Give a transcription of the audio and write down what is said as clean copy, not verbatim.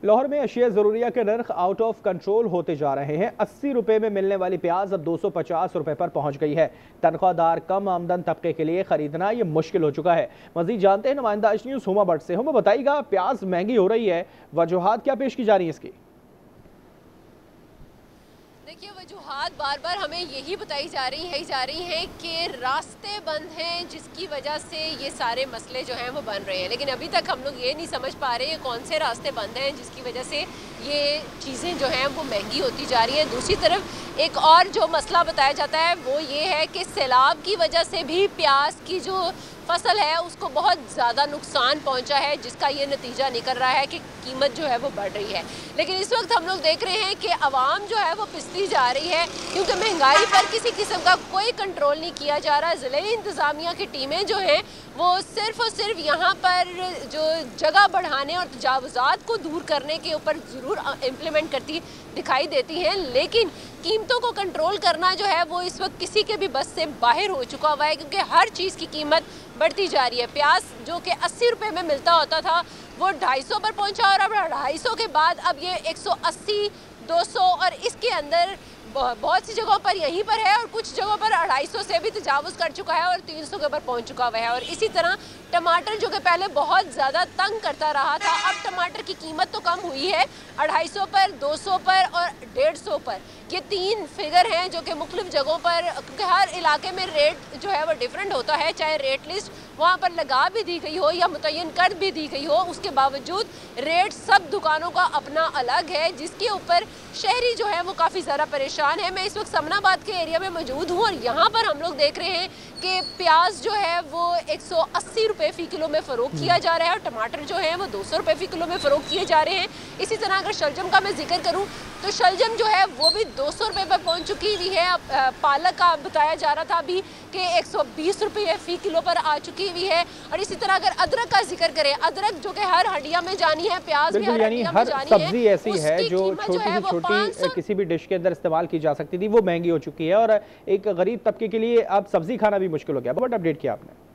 लाहौर में अशिया ज़रूरिया के नर्ख आउट ऑफ कंट्रोल होते जा रहे हैं। 80 रुपए में मिलने वाली प्याज अब 250 रुपए पर पहुंच गई है। तनख्वाहदार कम आमदन तबके के लिए खरीदना ये मुश्किल हो चुका है। मजीद जानते हैं नुमाइंदा एच न्यूज़ हुमा भट्ट से। हुमा, बताइएगा प्याज महंगी हो रही है, वजूहात क्या पेश की जा रही है इसकी? देखिए, वजूहात बार बार हमें यही बताई जा रही हैं कि रास्ते बंद हैं, जिसकी वजह से ये सारे मसले जो हैं वो बन रहे हैं। लेकिन अभी तक हम लोग ये नहीं समझ पा रहे हैं कौन से रास्ते बंद हैं जिसकी वजह से ये चीज़ें जो हैं वो महंगी होती जा रही हैं। दूसरी तरफ एक और जो मसला बताया जाता है वो ये है कि सैलाब की वजह से भी प्याज की जो फसल है उसको बहुत ज़्यादा नुकसान पहुंचा है, जिसका ये नतीजा निकल रहा है कि कीमत जो है वो बढ़ रही है। लेकिन इस वक्त हम लोग देख रहे हैं कि आवाम जो है वो पिसती जा रही है, क्योंकि महंगाई पर किसी किस्म का कोई कंट्रोल नहीं किया जा रहा। ज़िले इंतज़ामिया की टीमें जो हैं वो सिर्फ और सिर्फ यहाँ पर जो जगह बढ़ाने और तजावुज़ात को दूर करने के ऊपर ज़रूर इम्प्लीमेंट करती दिखाई देती हैं, लेकिन कीमतों को कंट्रोल करना जो है वो इस वक्त किसी के भी बस से बाहर हो चुका हुआ है, क्योंकि हर चीज़ की कीमत बढ़ती जा रही है। प्याज जो कि 80 रुपये में मिलता होता था वो 250 पर पहुंचा, और अब 250 के बाद अब ये 180, 200 और इसके अंदर बहुत सी जगहों पर यहीं पर है, और कुछ जगहों पर 250 से भी तजावुज़ कर चुका है और 300 के ऊपर पहुंच चुका हुआ है। और इसी तरह टमाटर जो कि पहले बहुत ज़्यादा तंग करता रहा था, अब टमाटर की कीमत तो कम हुई है, 250 पर, 200 पर और 150 पर। ये तीन फिगर हैं जो कि मुख्तलिफ जगहों पर, क्योंकि हर इलाके में रेट जो है वो डिफरेंट होता है, चाहे रेट लिस्ट वहाँ पर लगा भी दी गई हो या मुतय्यन कर भी दी गई हो, उसके बावजूद रेट सब दुकानों का अपना अलग है, जिसके ऊपर शहरी जो है वो काफ़ी ज़्यादा परेशान है। मैं इस वक्त समनाबाद के एरिया में मौजूद हूँ और यहाँ पर हम लोग देख रहे हैं कि प्याज जो है वो 180 रुपये फ़ी किलो में फ़रोख्त किया जा रहा है, और टमाटर जो है वो 200 रुपये फ़ी किलो में फ़रोख्त किए जा रहे हैं। इसी तरह अगर शलजम का मैं जिक्र करूँ तो शलजम जो है वो भी 200 रुपये पर पहुँच चुकी हुई है। पालक का बताया जा रहा था अभी कि 120 रुपये फ़ी किलो पर आ चुकी हुई है। और इसी तरह अगर अदरक का जिक्र करें, अदरक जो कि हर हड्डिया में जानी है, प्याज भी हर हड्डिया में जानी है, सब्जी ऐसी है जो छोटी से छोटी किसी भी डिश के अंदर इस्तेमाल की जा सकती थी, वो महंगी हो चुकी है और एक गरीब तबके के लिए अब सब्जी खाना भी मुश्किल हो गया। बहुत अपडेट किया आपने।